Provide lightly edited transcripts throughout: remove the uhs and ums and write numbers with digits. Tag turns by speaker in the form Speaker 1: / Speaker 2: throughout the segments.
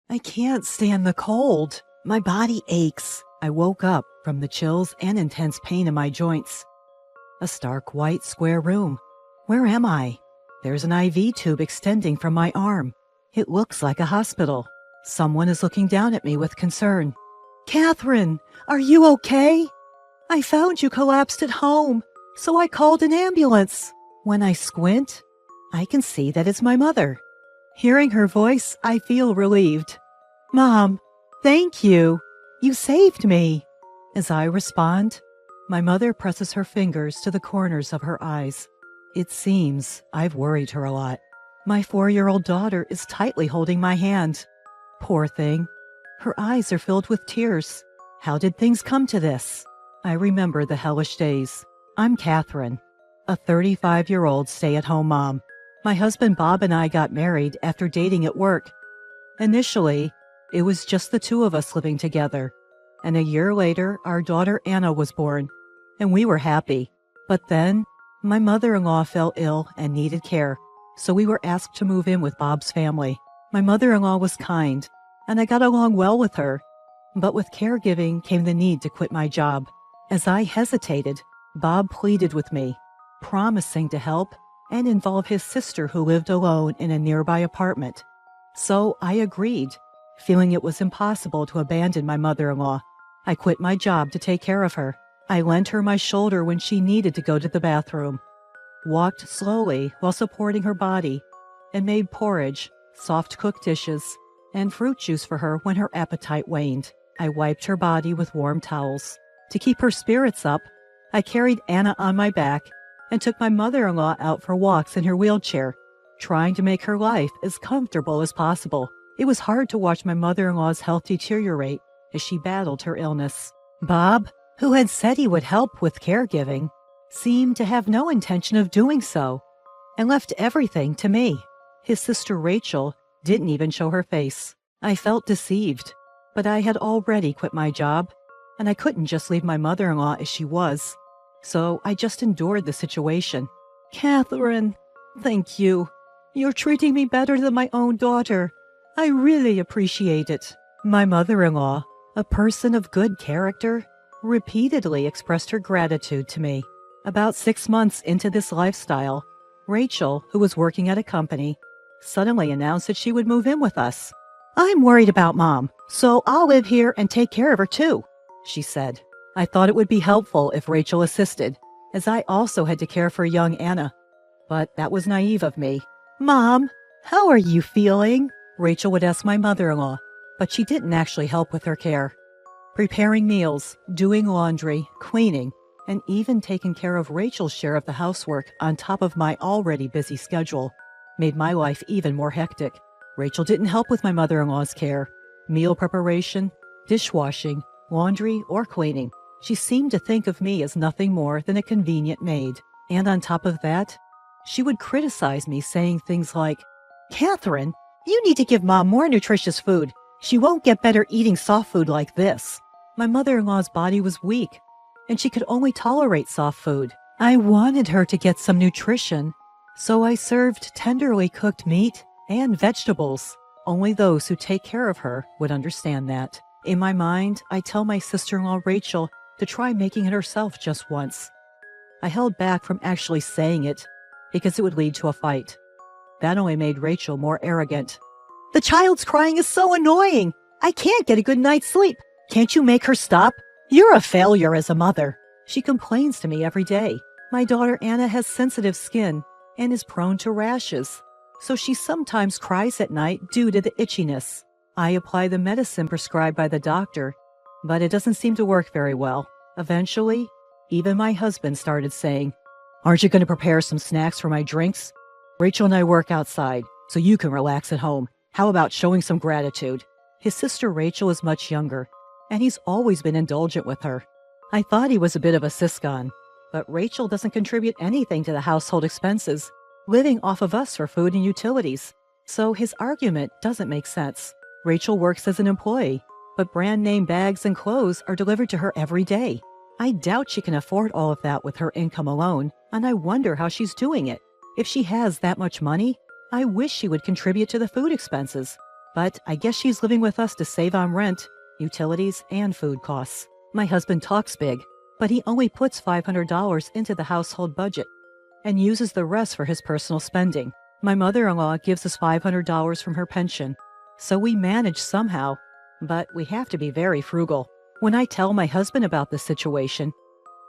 Speaker 1: I can't stand the cold. My body aches. I woke up from the chills and intense pain in my joints. A stark white square room. Where am I? There's an IV tube extending from my arm. It looks like a hospital. Someone is looking down at me with concern. Catherine, are you okay? I found you collapsed at home, so I called an ambulance. When I squint, I can see that it's my mother. Hearing her voice, I feel relieved. Mom, thank you. You saved me. As I respond, my mother presses her fingers to the corners of her eyes. It seems I've worried her a lot. My 4-year-old daughter is tightly holding my hand. Poor thing. Her eyes are filled with tears. How did things come to this? I remember the hellish days. I'm Catherine, a 35-year-old stay-at-home mom. My husband Bob and I got married after dating at work. Initially, it was just the two of us living together. And a year later, our daughter Anna was born, and we were happy. But then, my mother-in-law fell ill and needed care, so we were asked to move in with Bob's family. My mother-in-law was kind, and I got along well with her. But with caregiving came the need to quit my job. As I hesitated, Bob pleaded with me, promising to help and involve his sister who lived alone in a nearby apartment. So I agreed, feeling it was impossible to abandon my mother-in-law. I quit my job to take care of her. I lent her my shoulder when she needed to go to the bathroom, walked slowly while supporting her body, and made porridge, soft-cooked dishes, and fruit juice for her when her appetite waned. I wiped her body with warm towels. To keep her spirits up, I carried Anna on my back and took my mother-in-law out for walks in her wheelchair, trying to make her life as comfortable as possible. It was hard to watch my mother-in-law's health deteriorate as she battled her illness. Bob, who had said he would help with caregiving, seemed to have no intention of doing so and left everything to me. His sister Rachel didn't even show her face. I felt deceived, but I had already quit my job, and I couldn't just leave my mother-in-law as she was. So I just endured the situation. Catherine, thank you. You're treating me better than my own daughter. I really appreciate it. My mother-in-law, a person of good character, repeatedly expressed her gratitude to me. About 6 months into this lifestyle, Rachel, who was working at a company, suddenly announced that she would move in with us. I'm worried about Mom, so I'll live here and take care of her too, she said. I thought it would be helpful if Rachel assisted, as I also had to care for young Anna. But that was naive of me. Mom, how are you feeling? Rachel would ask my mother-in-law, but she didn't actually help with her care. Preparing meals, doing laundry, cleaning, and even taking care of Rachel's share of the housework on top of my already busy schedule made my life even more hectic. Rachel didn't help with my mother-in-law's care, meal preparation, dishwashing, laundry, or cleaning. She seemed to think of me as nothing more than a convenient maid. And on top of that, she would criticize me, saying things like, Catherine, you need to give Mom more nutritious food. She won't get better eating soft food like this. My mother-in-law's body was weak, and she could only tolerate soft food. I wanted her to get some nutrition, so I served tenderly cooked meat and vegetables. Only those who take care of her would understand that. In my mind, I tell my sister-in-law Rachel to try making it herself just once. I held back from actually saying it because it would lead to a fight. That only made Rachel more arrogant. The child's crying is so annoying. I can't get a good night's sleep. Can't you make her stop? You're a failure as a mother. She complains to me every day. My daughter Anna has sensitive skin and is prone to rashes, so she sometimes cries at night due to the itchiness. I apply the medicine prescribed by the doctor, but it doesn't seem to work very well. Eventually, even my husband started saying, Aren't you going to prepare some snacks for my drinks? Rachel and I work outside, so you can relax at home. How about showing some gratitude? His sister Rachel is much younger, and he's always been indulgent with her. I thought he was a bit of a siscon, but Rachel doesn't contribute anything to the household expenses, living off of us for food and utilities. So his argument doesn't make sense. Rachel works as an employee, but brand name bags and clothes are delivered to her every day. I doubt she can afford all of that with her income alone, and I wonder how she's doing it. If she has that much money, I wish she would contribute to the food expenses. But I guess she's living with us to save on rent, utilities, and food costs. My husband talks big, but he only puts $500 into the household budget and uses the rest for his personal spending. My mother-in-law gives us $500 from her pension, so we manage somehow, but we have to be very frugal. When I tell my husband about the situation,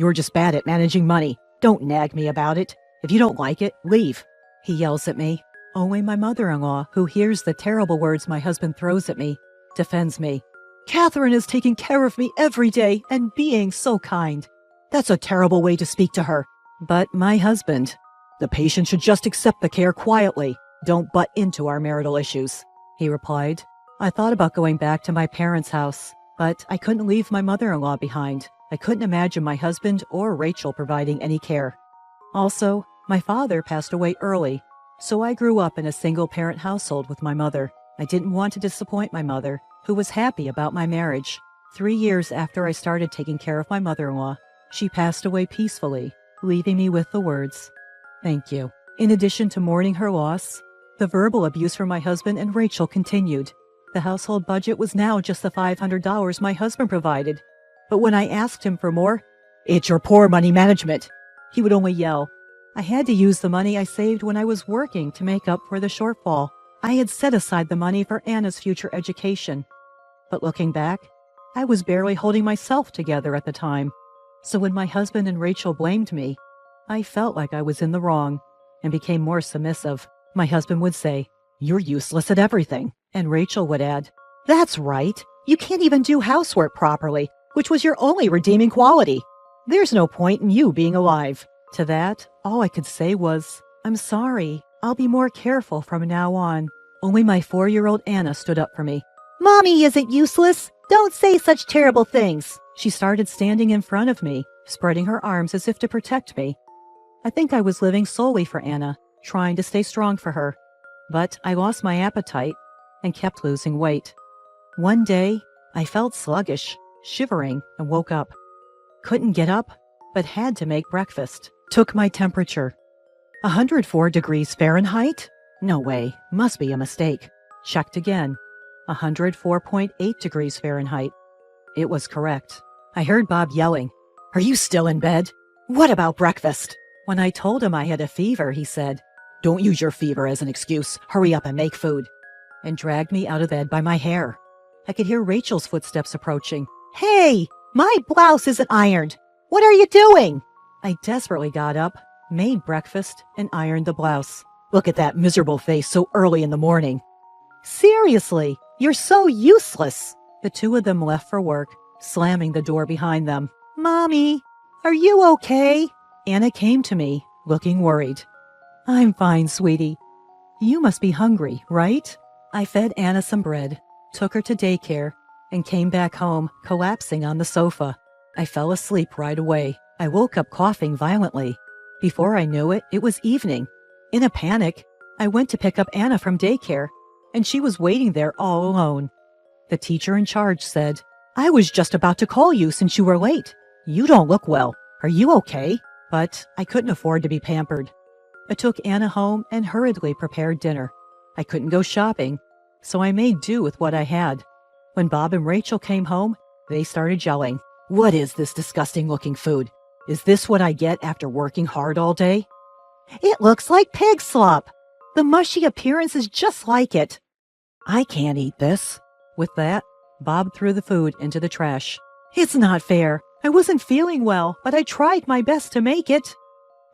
Speaker 1: "You're just bad at managing money. Don't nag me about it. If you don't like it, leave," he yells at me. Only my mother-in-law, who hears the terrible words my husband throws at me, defends me. "Catherine is taking care of me every day and being so kind. That's a terrible way to speak to her." But my husband, "The patient should just accept the care quietly. Don't butt into our marital issues," he replied. I thought about going back to my parents' house, but I couldn't leave my mother-in-law behind. I couldn't imagine my husband or Rachel providing any care. Also, my father passed away early, so I grew up in a single-parent household with my mother. I didn't want to disappoint my mother, who was happy about my marriage. 3 years after I started taking care of my mother-in-law, she passed away peacefully, leaving me with the words, "Thank you." In addition to mourning her loss, the verbal abuse from my husband and Rachel continued. The household budget was now just the $500 my husband provided. But when I asked him for more, "It's your poor money management," he would only yell. I had to use the money I saved when I was working to make up for the shortfall. I had set aside the money for Anna's future education. But looking back, I was barely holding myself together at the time. So when my husband and Rachel blamed me, I felt like I was in the wrong and became more submissive. My husband would say, "You're useless at everything." And Rachel would add, "That's right. You can't even do housework properly, which was your only redeeming quality. There's no point in you being alive." To that, all I could say was, "I'm sorry. I'll be more careful from now on." Only my 4-year-old Anna stood up for me. "Mommy isn't useless. Don't say such terrible things." She started standing in front of me, spreading her arms as if to protect me. I think I was living solely for Anna, trying to stay strong for her. But I lost my appetite and kept losing weight. One day, I felt sluggish, shivering, and woke up. Couldn't get up, but had to make breakfast. Took my temperature. 104 degrees Fahrenheit? No way, must be a mistake. Checked again. 104.8 degrees Fahrenheit. It was correct. I heard Bob yelling, "Are you still in bed? What about breakfast?" When I told him I had a fever, he said, "Don't use your fever as an excuse. Hurry up and make food," and dragged me out of bed by my hair. I could hear Rachel's footsteps approaching. "Hey, my blouse isn't ironed. What are you doing?" I desperately got up, made breakfast, and ironed the blouse. "Look at that miserable face so early in the morning." "Seriously, you're so useless." The two of them left for work, slamming the door behind them. "Mommy, are you okay?" Anna came to me, looking worried. "I'm fine, sweetie. You must be hungry, right?" I fed Anna some bread, took her to daycare, and came back home, collapsing on the sofa. I fell asleep right away. I woke up coughing violently. Before I knew it, it was evening. In a panic, I went to pick up Anna from daycare, and she was waiting there all alone. The teacher in charge said, "I was just about to call you since you were late. You don't look well. Are you okay?" But I couldn't afford to be pampered. I took Anna home and hurriedly prepared dinner. I couldn't go shopping, so I made do with what I had. When Bob and Rachel came home, they started yelling, "What is this disgusting-looking food? Is this what I get after working hard all day?" "It looks like pig slop. The mushy appearance is just like it." "I can't eat this." With that, Bob threw the food into the trash. "It's not fair. I wasn't feeling well, but I tried my best to make it."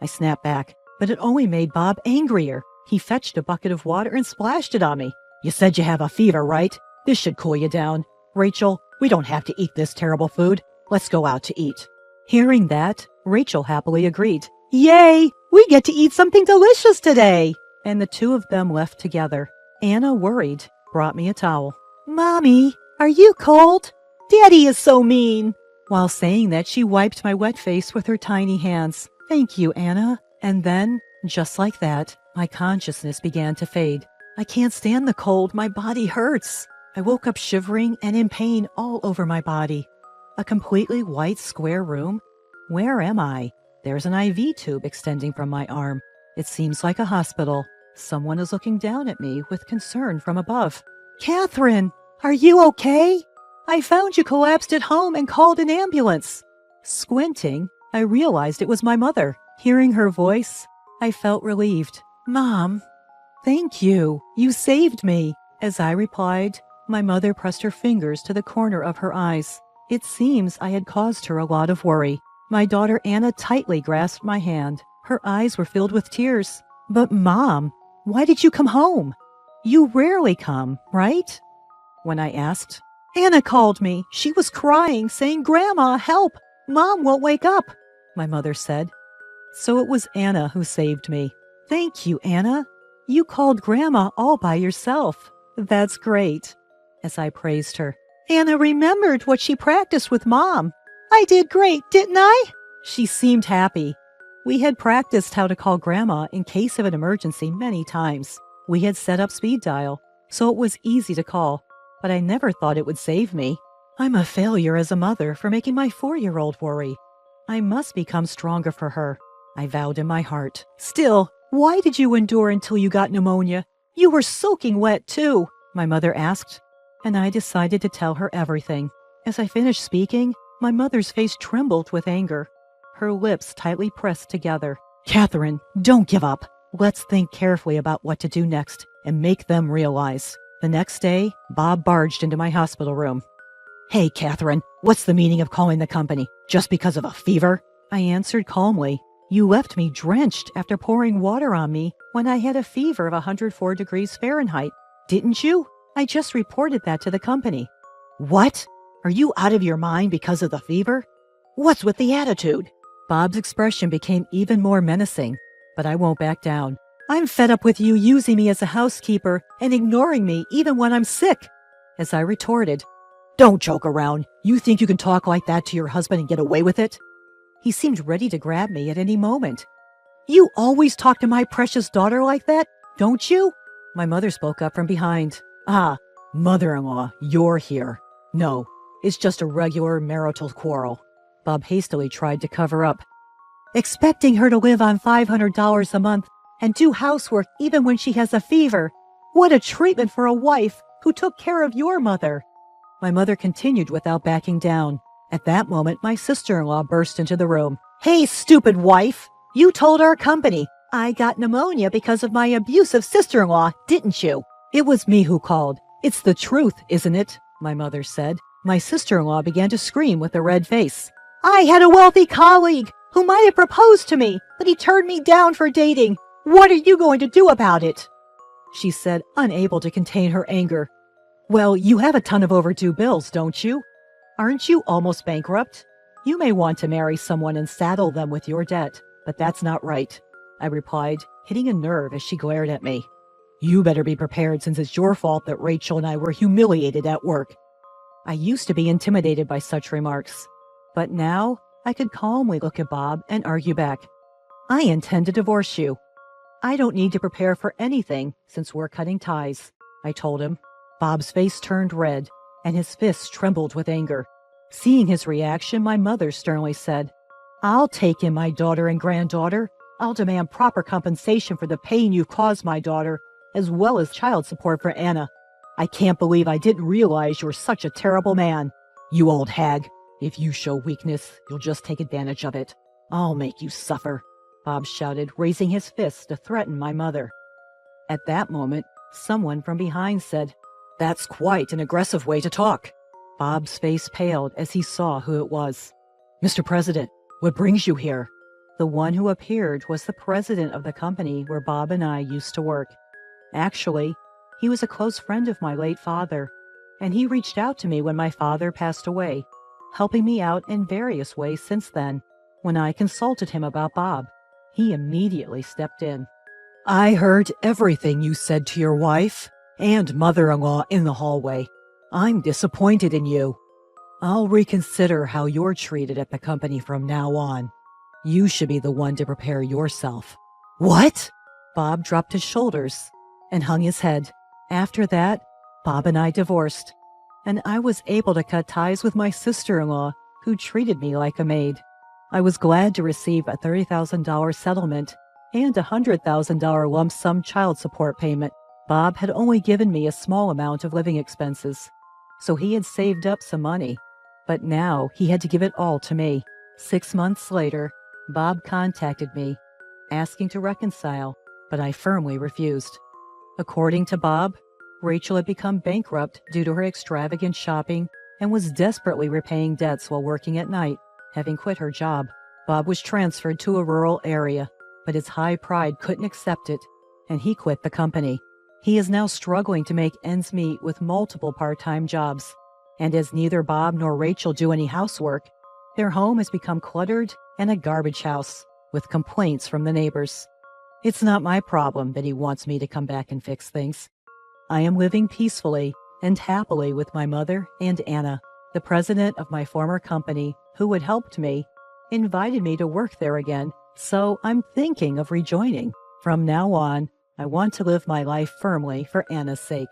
Speaker 1: I snapped back, but it only made Bob angrier. He fetched a bucket of water and splashed it on me. "You said you have a fever, right? This should cool you down. Rachel, we don't have to eat this terrible food. Let's go out to eat." Hearing that, Rachel happily agreed. "Yay! We get to eat something delicious today!" And the two of them left together. Anna, worried, brought me a towel. "Mommy, are you cold? Daddy is so mean." While saying that, she wiped my wet face with her tiny hands. "Thank you, Anna." And then, just like that, my consciousness began to fade. I can't stand the cold. My body hurts. I woke up shivering and in pain all over my body. A completely white square room? Where am I? There's an IV tube extending from my arm. It seems like a hospital. Someone is looking down at me with concern from above. Catherine, are you okay? I found you collapsed at home and called an ambulance. Squinting, I realized it was my mother. Hearing her voice, I felt relieved. Mom, thank you. You saved me. As I replied, my mother pressed her fingers to the corner of her eyes. It seems I had caused her a lot of worry. My daughter Anna tightly grasped my hand. Her eyes were filled with tears. But Mom, why did you come home? You rarely come, right? When I asked, Anna called me. She was crying, saying, Grandma, help! Mom won't wake up, my mother said. So it was Anna who saved me. Thank you, Anna. You called Grandma all by yourself. That's great. As I praised her, Anna remembered what she practiced with Mom. I did great, didn't I? She seemed happy. We had practiced how to call Grandma in case of an emergency many times. We had set up speed dial, so it was easy to call, but I never thought it would save me. I'm a failure as a mother for making my 4-year-old worry. I must become stronger for her, I vowed in my heart. Still, why did you endure until you got pneumonia? You were soaking wet, too, my mother asked, and I decided to tell her everything. As I finished speaking, my mother's face trembled with anger. Her lips tightly pressed together. Catherine, don't give up. Let's think carefully about what to do next and make them realize. The next day, Bob barged into my hospital room. Hey, Catherine, what's the meaning of calling the company? Just because of a fever? I answered calmly. You left me drenched after pouring water on me when I had a fever of 104 degrees Fahrenheit, didn't you? I just reported that to the company. What? Are you out of your mind because of the fever? What's with the attitude? Bob's expression became even more menacing, but I won't back down. I'm fed up with you using me as a housekeeper and ignoring me even when I'm sick. As I retorted, Don't joke around. You think you can talk like that to your husband and get away with it? He seemed ready to grab me at any moment. You always talk to my precious daughter like that, don't you? My mother spoke up from behind. Ah, mother-in-law, you're here. No, it's just a regular marital quarrel. Bob hastily tried to cover up. Expecting her to live on $500 a month and do housework even when she has a fever. What a treatment for a wife who took care of your mother. My mother continued without backing down. At that moment, my sister-in-law burst into the room. Hey, stupid wife! You told our company I got pneumonia because of my abusive sister-in-law, didn't you? It was me who called. It's the truth, isn't it? My mother said. My sister-in-law began to scream with a red face. I had a wealthy colleague who might have proposed to me, but he turned me down for dating. What are you going to do about it? She said, unable to contain her anger. Well, you have a ton of overdue bills, don't you? Aren't you almost bankrupt? You may want to marry someone and saddle them with your debt, but that's not right, I replied, hitting a nerve as she glared at me. You better be prepared since it's your fault that Rachel and I were humiliated at work. I used to be intimidated by such remarks, but now I could calmly look at Bob and argue back. I intend to divorce you. I don't need to prepare for anything since we're cutting ties, I told him. Bob's face turned red, and his fists trembled with anger. Seeing his reaction, my mother sternly said, I'll take in my daughter and granddaughter. I'll demand proper compensation for the pain you've caused my daughter, as well as child support for Anna. I can't believe I didn't realize you're such a terrible man. You old hag. If you show weakness, you'll just take advantage of it. I'll make you suffer, Bob shouted, raising his fist to threaten my mother. At that moment, someone from behind said, That's quite an aggressive way to talk. Bob's face paled as he saw who it was. Mr. President, what brings you here? The one who appeared was the president of the company where Bob and I used to work. Actually, he was a close friend of my late father, and he reached out to me when my father passed away, helping me out in various ways since then. When I consulted him about Bob, he immediately stepped in. I heard everything you said to your wife and mother-in-law in the hallway. I'm disappointed in you. I'll reconsider how you're treated at the company from now on. You should be the one to prepare yourself. What? Bob dropped his shoulders and hung his head. After that, Bob and I divorced, and I was able to cut ties with my sister-in-law, who treated me like a maid. I was glad to receive a $30,000 settlement and a $100,000 lump sum child support payment. Bob had only given me a small amount of living expenses, so he had saved up some money. But now he had to give it all to me. 6 months later, Bob contacted me, asking to reconcile, but I firmly refused. According to Bob, Rachel had become bankrupt due to her extravagant shopping and was desperately repaying debts while working at night, having quit her job. Bob was transferred to a rural area, but his high pride couldn't accept it, and he quit the company. He is now struggling to make ends meet with multiple part-time jobs, and as neither Bob nor Rachel do any housework, their home has become cluttered and a garbage house, with complaints from the neighbors. It's not my problem that he wants me to come back and fix things. I am living peacefully and happily with my mother and Anna. The president of my former company, who had helped me, invited me to work there again, so I'm thinking of rejoining. From now on, I want to live my life firmly for Anna's sake.